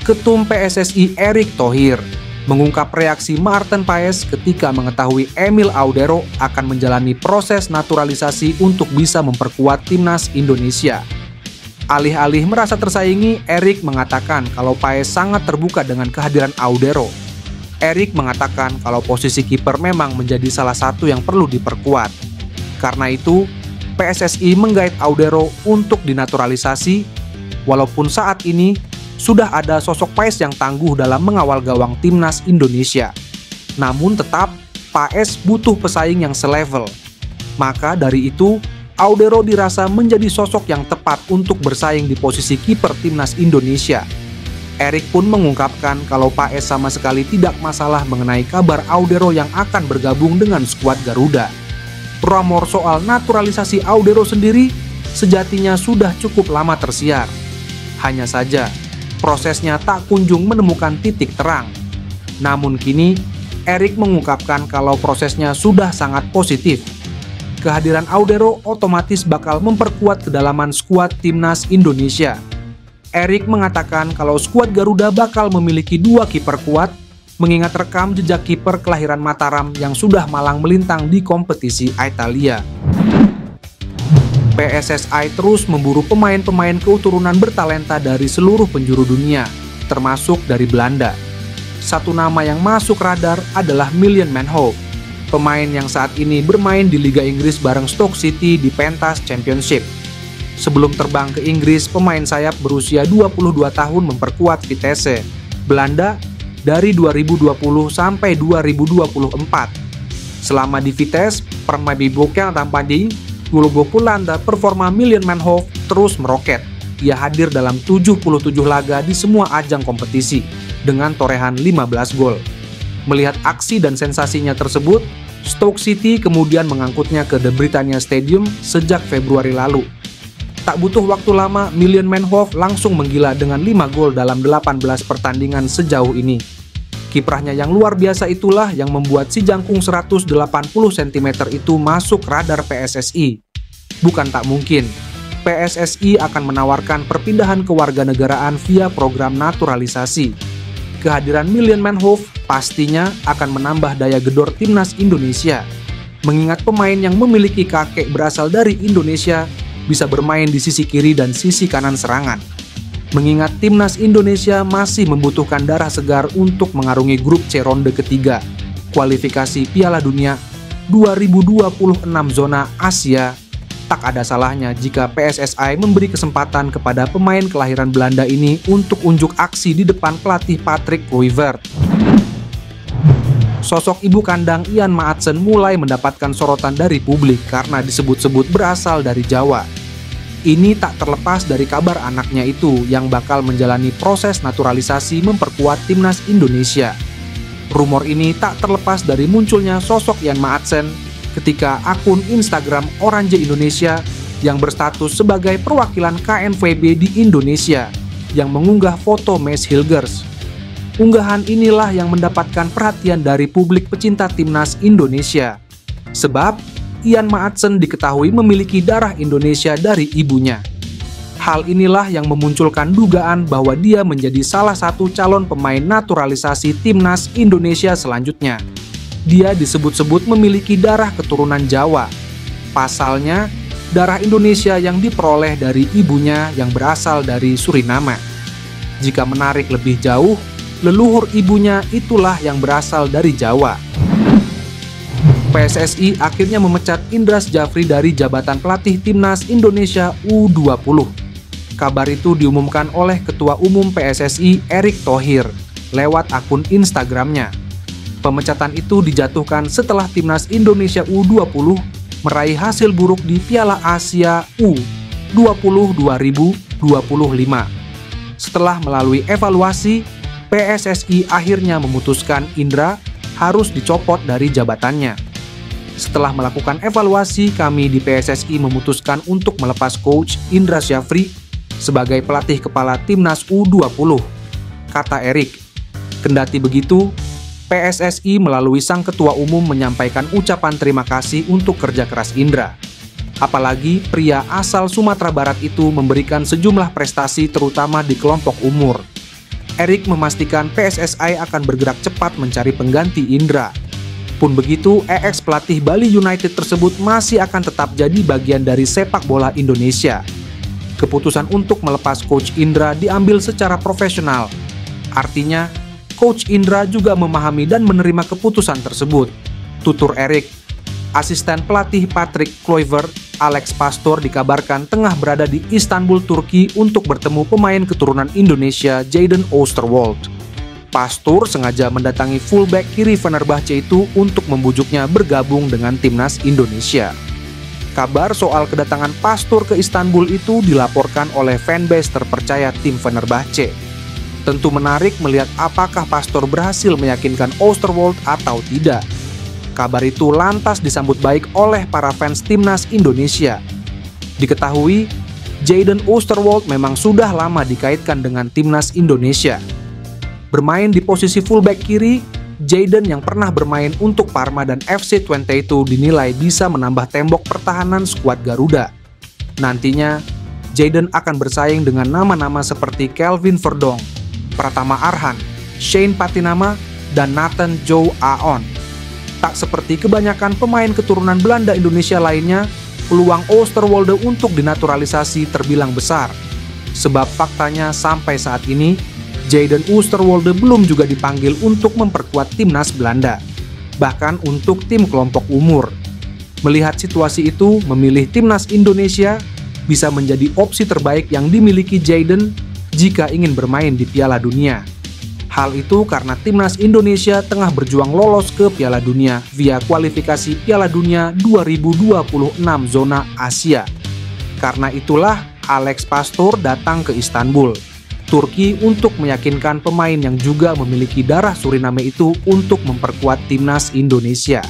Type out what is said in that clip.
Ketum PSSI Erick Thohir mengungkap reaksi Maarten Paes ketika mengetahui Emil Audero akan menjalani proses naturalisasi untuk bisa memperkuat timnas Indonesia. Alih-alih merasa tersaingi, Erick mengatakan kalau Paes sangat terbuka dengan kehadiran Audero. Erick mengatakan kalau posisi kiper memang menjadi salah satu yang perlu diperkuat. Karena itu, PSSI menggait Audero untuk dinaturalisasi, walaupun saat ini sudah ada sosok Paes yang tangguh dalam mengawal gawang timnas Indonesia. Namun tetap, Paes butuh pesaing yang selevel. Maka dari itu, Audero dirasa menjadi sosok yang tepat untuk bersaing di posisi kiper timnas Indonesia. Erick pun mengungkapkan kalau Paes sama sekali tidak masalah mengenai kabar Audero yang akan bergabung dengan skuad Garuda. Rumor soal naturalisasi Audero sendiri sejatinya sudah cukup lama tersiar. Hanya saja, prosesnya tak kunjung menemukan titik terang. Namun kini, Erick mengungkapkan kalau prosesnya sudah sangat positif. Kehadiran Audero otomatis bakal memperkuat kedalaman skuad timnas Indonesia. Erick mengatakan kalau skuad Garuda bakal memiliki 2 kiper kuat, mengingat rekam jejak kiper kelahiran Mataram yang sudah malang melintang di kompetisi Italia. PSSI terus memburu pemain-pemain keturunan bertalenta dari seluruh penjuru dunia, termasuk dari Belanda. Satu nama yang masuk radar adalah Mylian Manhoef, pemain yang saat ini bermain di Liga Inggris bareng Stoke City di Pentas Championship. Sebelum terbang ke Inggris, pemain sayap berusia 22 tahun memperkuat Vitesse, Belanda dari 2020 sampai 2024. Selama di Vitesse, permabiboken tampadi Gulobopulanda performa Mylian Manhoef terus meroket. Ia hadir dalam 77 laga di semua ajang kompetisi dengan torehan 15 gol. Melihat aksi dan sensasinya tersebut, Stoke City kemudian mengangkutnya ke The Britannia Stadium sejak Februari lalu. Tak butuh waktu lama, Mylian Manhoef langsung menggila dengan 5 gol dalam 18 pertandingan sejauh ini. Kiprahnya yang luar biasa itulah yang membuat si jangkung 180 cm itu masuk radar PSSI. Bukan tak mungkin, PSSI akan menawarkan perpindahan kewarganegaraan via program naturalisasi. Kehadiran Mylian Manhoef pastinya akan menambah daya gedor timnas Indonesia. Mengingat pemain yang memiliki kakek berasal dari Indonesia bisa bermain di sisi kiri dan sisi kanan serangan. Mengingat timnas Indonesia masih membutuhkan darah segar untuk mengarungi grup C ronde ketiga kualifikasi Piala Dunia 2026 zona Asia, tak ada salahnya jika PSSI memberi kesempatan kepada pemain kelahiran Belanda ini untuk unjuk aksi di depan pelatih Patrick Kluivert. Sosok ibu kandang Ian Maatsen mulai mendapatkan sorotan dari publik karena disebut-sebut berasal dari Jawa. Ini tak terlepas dari kabar anaknya itu yang bakal menjalani proses naturalisasi memperkuat timnas Indonesia. Rumor ini tak terlepas dari munculnya sosok Ian Maatsen ketika akun Instagram Orange Indonesia yang berstatus sebagai perwakilan KNVB di Indonesia yang mengunggah foto Mees Hilgers. Unggahan inilah yang mendapatkan perhatian dari publik pecinta timnas Indonesia. Sebab Ian Maatsen diketahui memiliki darah Indonesia dari ibunya. Hal inilah yang memunculkan dugaan bahwa dia menjadi salah satu calon pemain naturalisasi timnas Indonesia selanjutnya. Dia disebut-sebut memiliki darah keturunan Jawa. Pasalnya, darah Indonesia yang diperoleh dari ibunya yang berasal dari Suriname. Jika menarik lebih jauh, leluhur ibunya itulah yang berasal dari Jawa. PSSI akhirnya memecat Indra Syafri dari jabatan pelatih timnas Indonesia U20. Kabar itu diumumkan oleh Ketua Umum PSSI Erick Thohir lewat akun Instagramnya. Pemecatan itu dijatuhkan setelah timnas Indonesia U20 meraih hasil buruk di Piala Asia U20 2025. Setelah melalui evaluasi, PSSI akhirnya memutuskan Indra harus dicopot dari jabatannya. Setelah melakukan evaluasi, kami di PSSI memutuskan untuk melepas coach Indra Syafri sebagai pelatih kepala timnas U20, kata Erick. Kendati begitu, PSSI melalui sang ketua umum menyampaikan ucapan terima kasih untuk kerja keras Indra. Apalagi pria asal Sumatera Barat itu memberikan sejumlah prestasi terutama di kelompok umur. Erik memastikan PSSI akan bergerak cepat mencari pengganti Indra. Pun begitu, EX pelatih Bali United tersebut masih akan tetap jadi bagian dari sepak bola Indonesia. Keputusan untuk melepas Coach Indra diambil secara profesional. Artinya, Coach Indra juga memahami dan menerima keputusan tersebut. Tutur Erik. Asisten pelatih Patrick Kluivert, Alex Pastoor dikabarkan tengah berada di Istanbul, Turki untuk bertemu pemain keturunan Indonesia Jayden Oosterwolde. Pastoor sengaja mendatangi fullback kiri Fenerbahce itu untuk membujuknya bergabung dengan timnas Indonesia. Kabar soal kedatangan Pastoor ke Istanbul itu dilaporkan oleh fanbase terpercaya tim Fenerbahce. Tentu menarik melihat apakah Pastoor berhasil meyakinkan Oosterwolde atau tidak. Kabar itu lantas disambut baik oleh para fans timnas Indonesia. Diketahui, Jayden Oosterwolde memang sudah lama dikaitkan dengan timnas Indonesia. Bermain di posisi fullback kiri, Jayden yang pernah bermain untuk Parma dan FC Twente itu dinilai bisa menambah tembok pertahanan skuad Garuda. Nantinya, Jayden akan bersaing dengan nama-nama seperti Kelvin Verdonk, Pratama Arhan, Shane Patinama, dan Nathan Joe Aon. Tak seperti kebanyakan pemain keturunan Belanda Indonesia lainnya, peluang Oosterwolde untuk dinaturalisasi terbilang besar. Sebab faktanya sampai saat ini, Jayden Oosterwolde belum juga dipanggil untuk memperkuat timnas Belanda, bahkan untuk tim kelompok umur. Melihat situasi itu, memilih timnas Indonesia bisa menjadi opsi terbaik yang dimiliki Jayden jika ingin bermain di Piala Dunia. Hal itu karena timnas Indonesia tengah berjuang lolos ke Piala Dunia via kualifikasi Piala Dunia 2026 zona Asia. Karena itulah Alex Pastoor datang ke Istanbul, Turki untuk meyakinkan pemain yang juga memiliki darah Suriname itu untuk memperkuat timnas Indonesia.